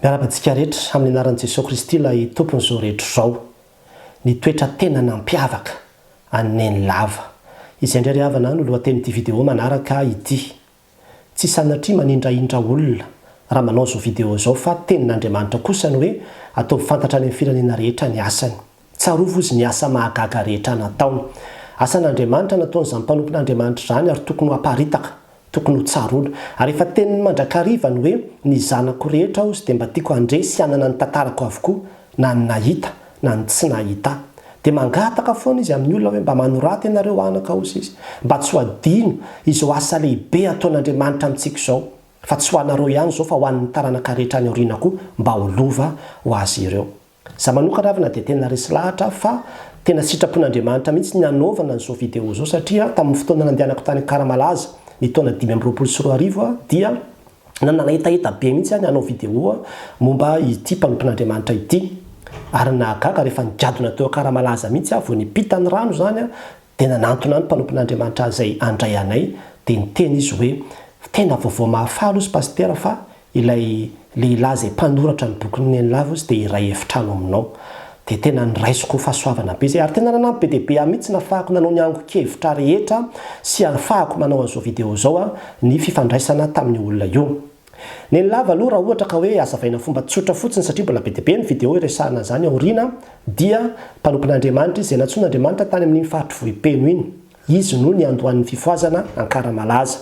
Miarabantsika rehetra amin'ny anaran'i Jesosy Kristy ilay tompon'izao rehetra izao. Ny toetra tena nampiavaka an'ny lava. Izay indray havana no lohatenin'ity vidéo manaraka ity. Tsy sanatria manindrahindra olona raha manao izao vidéo izao fa tenin'Andriamanitra kosa ny hoe atao fantatra any amin'ny firenena rehetra ny asany. Tsarovo izy ny asa mahagaga rehetra nataony. Asan'Andriamanitra nataony izany mpanompon'Andriamanitra izany ary tokony ho aparitaka. Tokony ho tsaroana. Ary efa teniny mandrakariva ny hoe ny zanako rehetra ozy dia mba tiako handresy hanana ny tantarako avokoa na ny nahita na ny tsy nahita. Dia mangataka foana izy amin'ny olona hoe mba manoraty ianareo anaka ozy izy. Mba tsy ho adino izao asa lehibe ataon'Andriamanitra amintsika izao. Fa tsy ho anareo ihany izao fa ho an'ny taranaka rehetra any aoriana koa mba ho lova ho azy ireo. Za manokana avana dia tena resy lahatra fa tena sitrapon'Andriamanitra mihitsy ny anaovana n'izao vidéo izao satria tamin'ny fotoana nandehanako tany Karamalaza ny taona 2024 dia nanahitaita be mihitsy any hanao vidéo momba ity mpanompon'Andriamanitra ity. Ary nahagaga rehefa nijadona teo Karamalaza mihitsy vao nipita ny rano zany dia nanantona ny mpanompon'Andriamanitra izay andray anay dia niteny izy hoe tena vaovao mahafaly izy pasitera fa ilay lehilahy izay mpanoratra ny bokin'ny lava izy dia iray efitrano aminao. Dia tena niraisiko fahasoavana be izay ary tena nanampy be dia be mihitsy nahafahako nanao ny ango-kevitra rehetra sy ahafahako manao an'izao vidéo izao ny fifandraisana tamin'ny olona io. Ny lava aloha raha ohatra ka hoe azavaina fomba tsotra fotsiny satria mbola be dia be ny vidéo iresahana zany aoriana dia mpanompon'Andriamanitra izay natsoin'Andriamanitra tany amin'ny faritry vohipeno iny. Izy no ny andohan'ny fifoazana Ankaramalaza.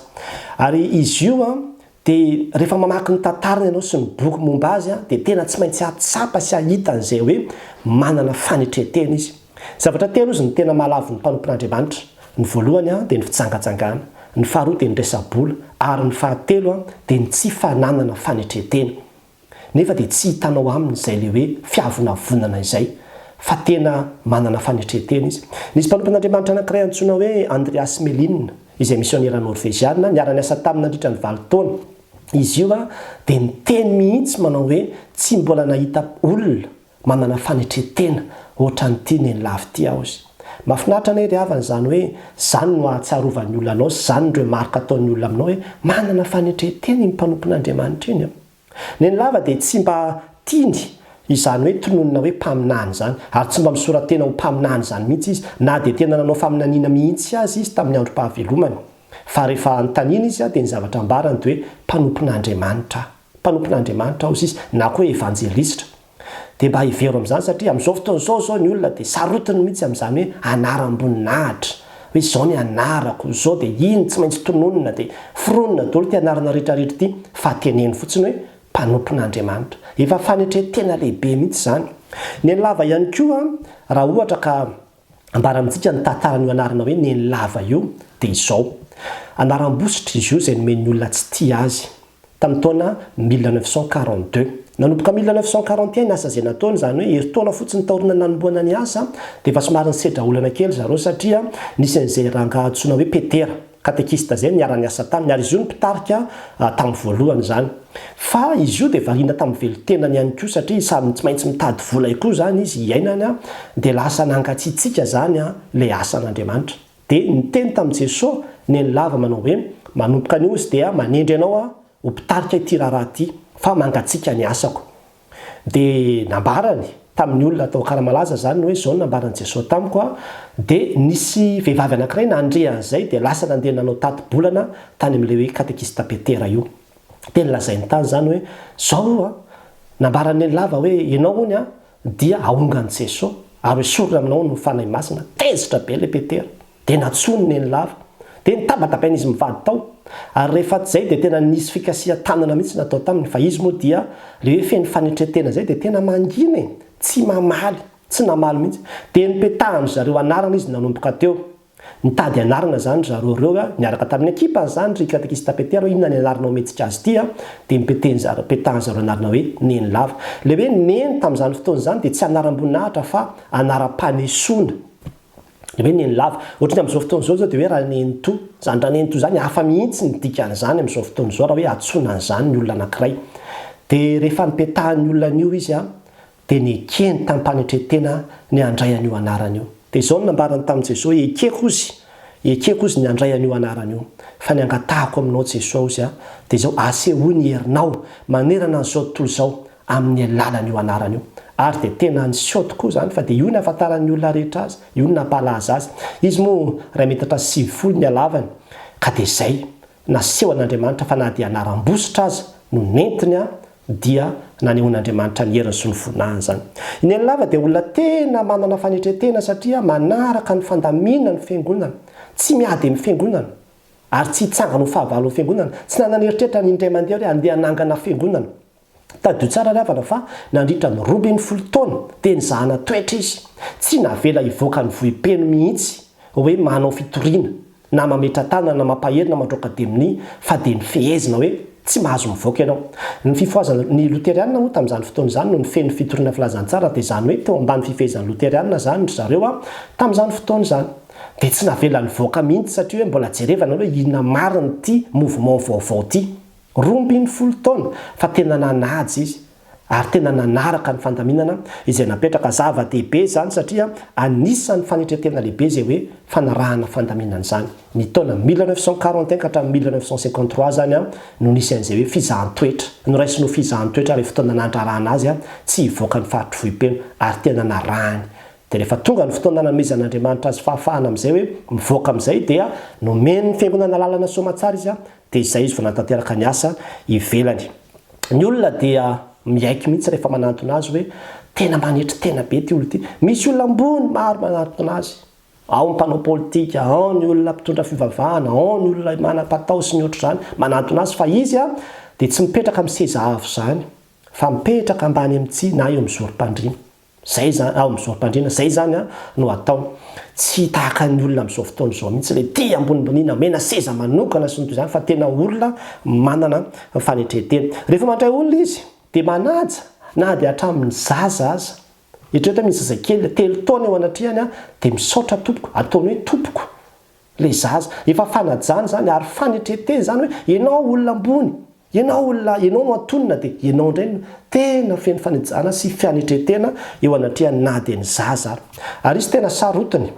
Ary izy io dia rehefa mamaky ny tantarany ianao sy ny boky momba azy dia tena tsy maintsy atsapa sy ahita an'izay hoe manana fanetretena izy. Zavatra telo izy ny tena malavo ny mpanompon'Andriamanitra. Ny voalohany dia ny fitsangajangana, ny faharoa dia ny resabola ary ny fahatelo dia ny tsy fananana fanetretena. Nefa dia tsy hitanao aminy izay le hoe fiavonavonana izay fa tena manana fanetretena izy. Nisy mpanompon'Andriamanitra anankiray antsoina hoe Andreas Melin izay misionera norvegiana niara-niasa tamin'ny nandritra ny 20 taona. Izy io dia niteny mihitsy manao hoe tsy mbola nahita olona manana fanetretena ohatran'ity ny lava ity aho izy. Mahafinaritra anay ry havana izany hoe izany no ahatsiarovan'ny olona anao, izany ireo marika ataon'ny olona aminao hoe manana fanetretena ny mpanompon'Andriamanitra iny. Ny lava dia tsy mba tiany izany hoe tononona hoe mpaminany izany ary tsy mba misoratena ho mpaminany izany mihitsy izy na dia tena nanao faminaniana mihitsy azy izy tamin'ny androm-pahavelomany. Fa rehefa antanina izy dia ny zavatra ambarany dia hoe mpanompon'Andriamanitra. Mpanompon'Andriamanitra ozy izy na koa evanjelista. Dia mba hivero amin'izany satria amin'izao fotoana izao ny olona dia sarotiny mihitsy amin'izany hoe anaram-boninahitra. Hoe izao ny anarako, izao dia iny tsy maintsy tononona dia fironona daholo ty anarana rehetrarehetra ity fa teneny fotsiny hoe mpanompon'Andriamanitra. Efa fanetretena lehibe mihitsy izany. Ny lava ihany koa raha ohatra ka ambarantsika ny tantaran'io anarana hoe ny lava io dia izao. Anaram-bositra izy io izay nomen'ny olona tsy tia azy tamin'ny taona 1942. Nanomboka 1941 asa izay nataony izany hoe herintaona fotsiny taorina nanomboana ny asa dia efa somary nisedra olana kely zareo satria nisy an'izay rangahy antsoina hoe Petera, katekista izay niara-niasa taminy ary izy io ny mpitarika tamin'ny voalohany izany. Fa izy io dia variana tamin'ny velon-tenany ihany koa satria samy tsy maintsy mitady vola koa izany izy hiainany dia lasa nangatsiatsika izany ilay asan'Andriamanitra. Dia niteny tamin'i Jesosy ny lava manao hoe manomboka anio izy dia manendry ianao ho mpitarika ity raharaha ity fa mangatsika ny asako. Dia nambarany tamin'ny olona tao Karamalaza zany hoe izao nambarany Jesosy tamiko dia nisy vehivavy anankiray nandre an'izay dia lasa nandeha nanao taty-bolana tany amin'ilay hoe katekista Petera io. Dia nilazainy tany zany hoe izao nambarany lava hoe ianao hony dia aongan'i Jesosy ary sorona aminao no fanahy masina. Tezitra be ilay Petera dia natsonony ny lava dia nitabatapaina izy mivady tao. Ary rehefa izay dia tena nisy fikasia tanana mihitsy natao taminy fa izy moa dia le hoe feny fanetretena izay dia tena mangina tsy mamaly, tsy namaly mihitsy. Dia nipetahany zareo anarana izy nanomboka teo. Nitady anarana zany zareo ireo niaraka tamin'ny ekipany zany ry katekista Petera hoe inona ny anaranao metsika azy ity dia nipetahany zareo anarana hoe neny lava. Le hoe neny tamin'izany fotoana izany dia tsy anaram-boninahitra fa anaram-panesoana. Hoe neny lava. Ohatrany amin'izao fotoana izao dia hoe raha neny to. Zany raha neny to zany hafa mihitsy ny dikan'izany amin'izao fotoana izao raha hoe atsoina an'izany ny olona anankiray. Dia rehefa nipetahan'ny olona an'io izy dia nekeny tamin'ny mpanetretena ny andray an'io anarana io. Dia izao no nambarany tamin'i Jesosy ekeko izy ny andray an'io anarana io. Fa ny angatahako aminao Jesosy dia izao asehoa ny herinao manerana an'izao tontolo izao amin'ny alalany io anarana io ary dia tena niseo tokoa zany fa dia io ny afantaran'ny olona rehetra azy io ny nampalaza azy izy moa ray metatra 9 ny alavany ka dia izay naseho an'Andriamanitra fa na dia anaram-bositra azy no nentiny dia nanehoan'Andriamanitra ny heriny sy ny vonahany zany. Ny lava dia olona tena manana fanetretena satria manaraka ny fandaminana ny fiangonana tsy miady amin'ny fiangonana ary tsy hitsangana ho fahavalo ny fiangonana tsy nananeritreritra ny indray mandeha hoe andeha hanangana fiangonana. Tadio tsara ravana fa nandritra ny 12 taona dia nizahana toetra izy tsy navela hivoaka ny vohim-peno mihitsy hoe manao fitoriana na mametra tanana na mampaherina mandroaka demini fa dia ny fehezina hoe tsy mahazo mivoaka ianao. Ny fifoazana ny loterianina moa tamin'izany fotoana izany no nifeny fitoriana filazantsara dia izany hoe teo ambany fifehezan'ny loterianina zany zareo tamin'izany fotoana izany dia tsy navela nivoaka mihitsy satria hoe mbola jerevana hoe inona mariny ity mouvement vaovao ity 12 taona fa tena nanajy izy ary tena nanaraka ny fandaminana izay napetraka zava-dehibe zany satria anisan'ny fanetretena lehibe izay hoe fanarahana fandaminana izany ny taona 1941 ka hatramin'ny 1953 zany no nisy an'izay hoe fizahan-toetra no raisiny ho fizahan-toetra rehefa fotoana nandrarahana azy tsy hivoaka ny faritry vohim-peno ary tena narahany dia rehefa tonga ny fotoana nanomezan'Andriamanitra azy fahafahana amin'izay hoe mivoaka amin'izay dia nomeny ny fiangonana lalana somatsara izy dia izay izy vao natanteraka ny asa ivelany. Ny olona dia miaiky mihitsy rehefa manantona azy hoe tena manetry tena be ty olo ty misy olona ambony maro manantona azy ao ny mpanao politika ao ny olona mpitondra fivavahana ao ny olona manam-patao sy ny ohatr' zany manantona azy fa izy dia tsy mipetraka amin'ny seza avo zany fa mipetraka ambany amin'tsy na eo amin'ny zorim-pandriana zay zany ao amin'ny zorim-pandriana zay zany no atao tsy tahaka ny olona amin'izao fotoana izao mihitsy le ty ambonimbonina mena seza manokana sy ny toy zany fa tena olona manana fanetretena rehefa mandray olona izy dia manaja na dia hatramin'ny zaza aza etrehtra misy zazakely 3 taona eo anatrehany dia misaotra tompoko ataony hoe tompoko le zaza efa fanajany zany ary fanetreteny zany hoe ianao olona ambony ianao olona ianao no antonina dia ianao indray tena feno fanajana sy fanetretena eo anatrehany na dia ny zaza ary izy tena sarotiny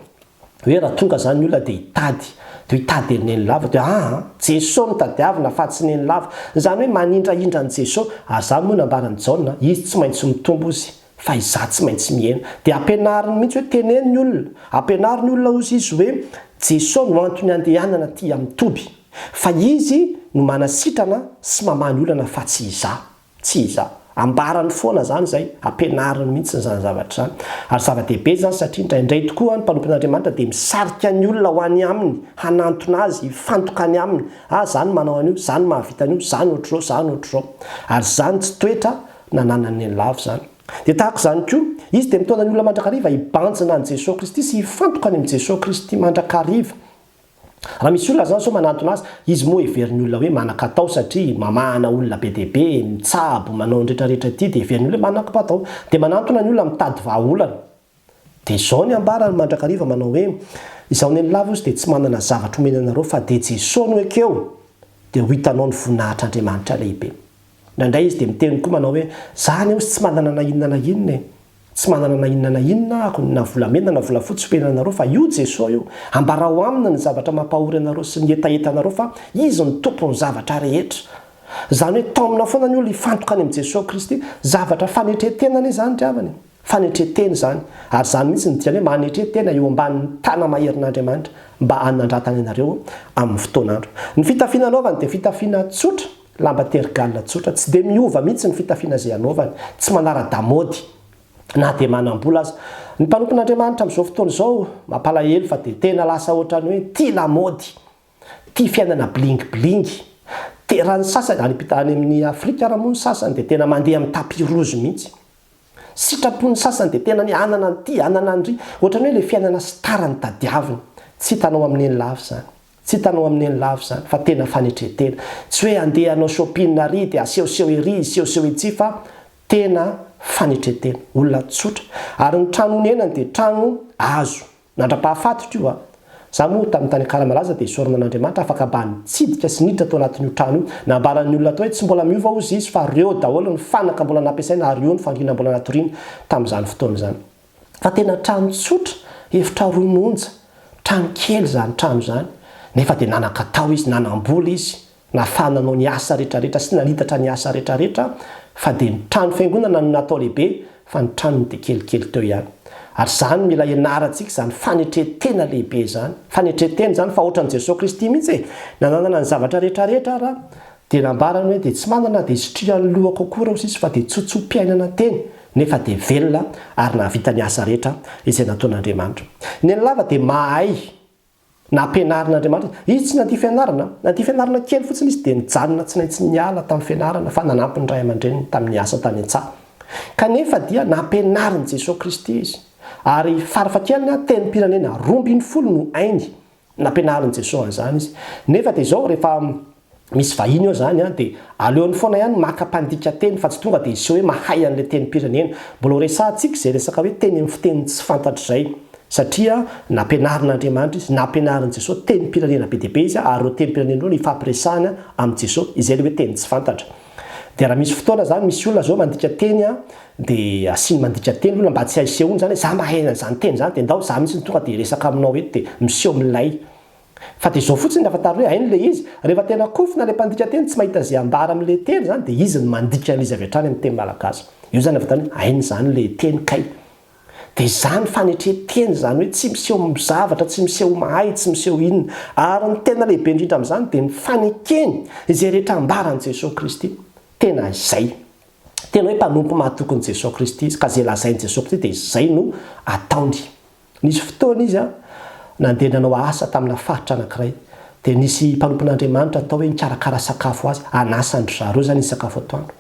hoe raha tonga zany olona dia hitady eny lava dia Jesosy nitadiavina fa tsy neny lava zany hoe manindraindra ny Jesosy ary zany moa nambarany Jaona izy tsy maintsy mitombo izy fa izaho tsy maintsy miaina dia ampianariny mihitsy hoe teneny ny olona ampianariny olona ozy izy hoe Jesosy no antony andehanana ty amin'ny toby fa izy no manasitrana sy mamany olana fa tsy izaho ambarany foana zany zay ampianariny mihitsy zany zavatra zany ary zava-dehibe zany satria indraindray tokoa ny mpanompon'Andriamanitra dia misarika ny olona ho any aminy hanantona azy hifantokany aminy zany manao an'io zany mahavita an'io zany ohatr'izao ary zany tsy toetra nananany ny lavo zany dia tahako zany koa izy dia mitondra ny olona mandrakariva hibanjina any Jesosy Kristy sy hifantokany amin'ny Jesosy Kristy mandrakariva. Raha misy olona zany so manantona azy izy moa heverin'ny olona hoe manan-katao satria mamahana olona be dehibe mitsabo manao nrehetrarehetra ity dia heverin'ny olona manan-katao dia manantona ny olona mitady vahaolana dia izao ny ambarany mandrakariva manao hoe izao ny lava izy dia tsy manana zavatra omenanareo fa dia Jesosy no ekeo dia ho hitanao ny voninahitr'Andriamanitra lehibe. Indraindray izy dia miteny koa manao hoe zany eo tsy manana na inona tsy manana na inona ako na volamena na volafotsy omenanareo fa io Jesosy io ambarao amina ny zavatra mampahory anareo sy ny etaetanareo fa izy ny tompony zavatra rehetra zany hoe taomina foana ny olona hifantokany amin'ny Jesosy Kristy zavatra fanetretenany zany driavany fanetreteny zany ary zany mihitsy ny diany hoe manetretena eo ambanin'ny tana maherin'Andriamanitra mba hanandratany anareo amin'ny fotoanandro. Ny fitafiana anaovany dia fitafiana tsotra lamba terigalina tsotra tsy dia miova mihitsy ny fitafiana zay anaovany tsy manara-damody na dia manam-bola azy ny mpanompon'Andriamanitra amin'izao fotoana izao mampalahelo fa dia tena lasa ohatrany hoe tia lamody tia fiainana blingimblingy dia raha ny sasany any amin'ny Afrika raha moa ny sasany dia tena mandeha amin'ny tapirozy mihitsy sitrapony sasany dia tena ny anana ny anana andry ohatrany hoe le fiainana stara ny tadiaviny tsy hitanao amin'ny eny lavo zany fa tena fanetretena tsy hoe andeha anao shopping ry dia asehoseho ery sehoseho etsy fa tena fanetretena olona tsotra ary ny trano nenany dia trano azo nandra-pahafatotra io za moa tamin'ny tany Akaramalaza dia isorana n'Andriamanitra afaka mba nitsidika sy niditra tao anatin'io trano io nambaran'ny olona tao hoe tsy mbola miova ozy izy fa reo daholo ny fanaka mbola nampiasaina ary eo ny fangina mbola natoriana tamin'izany fotoana zany fa tena trano tsotra efitra romonja trano kely zany trano zany nefa dia nanan-katao izy nanam-bola izy nafananao ny asa rehetrarehetra sy nanitatra ny asa rehetrarehetra fa dia ny trano fiangonana no natao lehibe fa ny tranony dia kelikely teo ihany. Ary zany mila ianarantsika zany fanetretena lehibe zany. Fanetretena zany fa ohatran'i Jesosy Kristy mihitsy nananana ny zavatra rehetrarehetra raha dia nambarany hoe dia tsy manana dia sitrihan'ny lohako akory aho sisy fa dia tsotsom-piainana teny nefa dia velona ary nahavita ny asa rehetra izay nataon'Andriamanitra. Ny lava dia mahay nampianarin'Andriamanitra. Izy tsy naty fianarana kely fotsiny izy dia nijanona tsy maintsy niala tamin'ny fianarana fa nanampy ny ray aman-dreniny tamin'ny asa tany an-tsaha. Kanefa dia nampianarin'i Jesosy Kristy izy. Ary farafakeliny tenim-pirenena 20 no ainy nampianarin'i Jesosy an'izany izy. Nefa dia izao rehefa misy vahiny eo zany dia aleony foana ihany maka-pandika teny fa tsy tonga dia izy hoe mahay an'ilay tenim-pirenena. Mbola resahantsika izay resaka hoe teny amin'ny fiteniny tsy fantatra izay. Satria nampianarin'Andriamanitra izy, nampianarin'i Jesosy tenim-pirenena be dia be izy ary ireo tenim-pirenena ireo ifampiresahana amin'i Jesosy izay hoe teny tsy fantatra. Dia raha misy fotoana zany misy olona zao mandika teny dia asiny mandika teny olona mba tsy haisehony zany za mahay an'izany teny zany dia ndao za mihitsy tonga dia resaka aminao eto dia miseho milay. Fa dia izao fotsiny ny afatary hoe hainy le izy rehefa tena kofina ilay mpandika teny tsy mahita izay ambara amin'ilay teny zany dia izy no mandika an'izy avy hatrany amin'ny teny malagasy. Io zany afatary hoe hainy zany le teny kay. Dia izany fanetreteny zany hoe tsy miseho zavatra, tsy miseho mahay, tsy miseho inona. Ary ny tena lehibe indrindra amin'izany dia ny fanekeny izay rehetra ambaran'i Jesosy Kristy. Tena izay. Tena hoe mpanompo mahatokon'i Jesosy Kristy izy ka izay lazain'i Jesosy Kristy dia izay no ataony. Nisy fotoana izy nandeha nanao asa tamina faritra anankiray dia nisy mpanompon'Andriamanitra atao hoe nikarakara sakafo azy anasany zareo zany izy sakafo atoandro.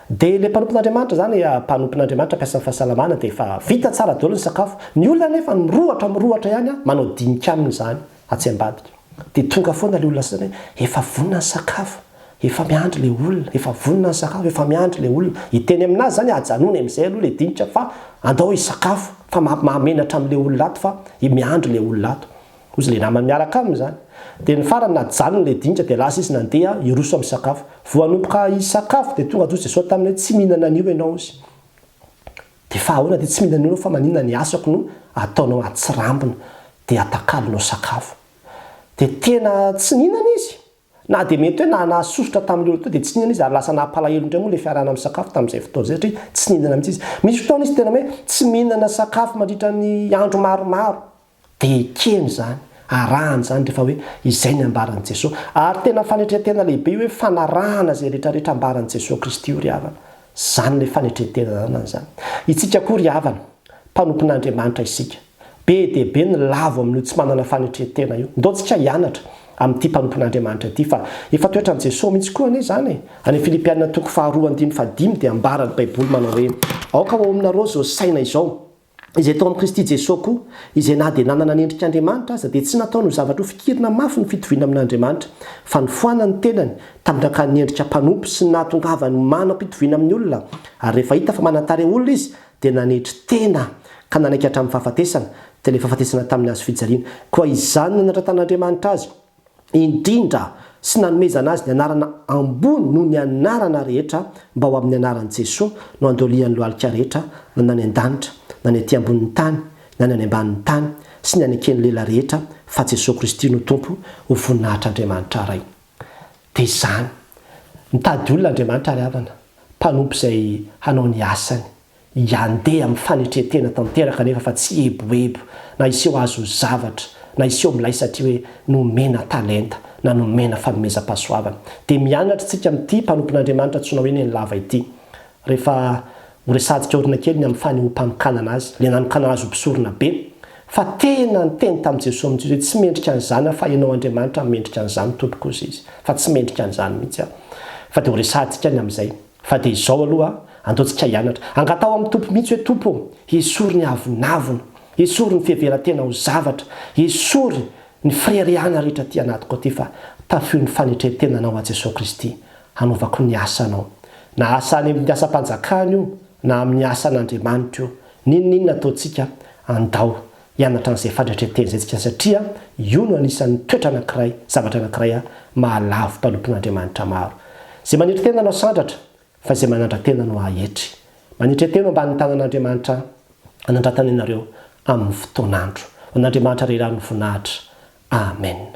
Dia ilay mpanompon'Andriamanitra zany mpanompon'Andriamanitra mpiasa fahasalamana dia efa vita tsara daholo ny sakafo. Ny olona nefa mirohatra ihany manao dinika aminy zany atsy ambadika. Dia tonga foana ilay olona sasany efa vonona ny sakafo. Efa miandry le olona, efa vonona ny sakafo, efa miandry le olona. Iteny aminazy zany ajanony amin'izay aloha le dinika fa andao hisakafo fa mahamenatra amin'le olona ato fa miandry le olona ato. Ozy le namany miaraka aminy zany. Dia ny farany najanony le dinika dia lasa izy nandeha hiroso amin'ny sakafo. Voanomboka hisakafo dia tonga toy Jesosy taminy hoe tsy mihinana an'io ianao izy. Dia fa ahoana dia tsy mihinana an'io fa maninona ny asako no ataonao atsirambina dia atakalonao sakafo. Dia tena tsy mihinana izy. Na dia mety hoe nasosotra tamin'ilay olona dia tsy nihinana izy ary lasa nampalahelo indray moa ilay fiarahana amin'ny sakafo tamin'izay fotoana izay satria tsy nihinana mihitsy izy. Misy fotoana izy tena hoe tsy mihinana sakafo mandritra ny andro maromaro dia keny zany, arahany zany rehefa hoe izay ny ambaran'i Jesosy. Ary tena fanetretena lehibe hoe fanarahana izay rehetrarehetra ambaran'i Jesosy Kristy io ry havana. Zany ilay fanetretena zany. Itsika koa ry havana, mpanompon'Andriamanitra isika. Be dia be ny lavo amin'io tsy manana fanetretena io. Ndao tsika hianatra amin'ity mpanompon'Andriamanitra ity fa efa toetran'i Jesosy mihitsy koa anie zany. Any Filipianina 2:2-5 dia ambaran'ny Baiboly manao hoe aoka ho aminareo zao saina izao izay tao amin'ny Kristy Jesosy koa izay na dia nanana ny endrik'Andriamanitra aza dia tsy nataony ho zavatra ho fikirina mafy ny fitoviana amin'Andriamanitra fa nifoanany ny tenany tamindraka ny endrika mpanompo sy ny nahatongavany manam-pitoviana amin'ny olona. Ary rehefa hita fa manantare olona izy dia nanetry tena ka nanaiky hatramin'ny fahafatesana dia ilay fahafatesana tamin'ny azo fijaliana. Koa izany nanatran'Andriamanitra azy indrindra sy nanomezana azy ny anarana ambony noho ny anarana rehetra mba ho amin'ny anaran'i Jesosy no andolian'ny lohalika rehetra na nany an-danitra na ny aty ambonin'ny tany na ny any ambanin'ny tany sy ny aneken'ny lela rehetra fa Jesosy Kristy no tompo ho voninahitr'Andriamanitra ray. Dia izany mitady olona Andriamanitra ry havana, mpanompo izay hanao ny asany iandeha amin'ny fanetretena tanteraka nefa fa tsy eboebo na iseho azo zavatra na iseho milay satria hoe nomena talenta na nomena fanomezam-pahasoavana. Dia mianatra tsika amin'ity mpanompon'Andriamanitra tsona hoe ny lava ity. Rehefa ho resadika orina kely ny amin'ny fanehoam-panokanana azy, ilay nanokanana azy ho mpisorona be. Fa tena ny teny tamin'i Jesosy amin'ity hoe tsy mendrika an'izany fa ianao Andriamanitra mendrika an'izany tompo kosa izy. Fa tsy mendrika an'izany mihitsy fa dia ho resadika ny amin'izay. Fa dia izao aloha andaontsika hianatra. Angatao amin'ny tompo mihitsy hoe tompo esory ny avinavina, esory ny fiheveran-tena ho zavatra, esory ny fireriana rehetra ty anatiko aty fa tafio ny fanetretenanao a Jesosy Kristy hanovako ny asanao. Na asa any amin'ny asa-panjakana io na amin'ny asan'Andriamanitra io, ninonina ataontsika andao hianatra an'izay fanetretena izay tsika satria io no anisan'ny toetra anankiray, zavatra anankiray mahalavo mpanompon'Andriamanitra maro. Izay manetretena anao sandratra fa izay manandra-tena no ahetry. Manetretena ambany tanan'Andriamanitra anandratana ianareo amin'ny fotoan'andro. An'Andriamanitra rerany voninahitra. Amen.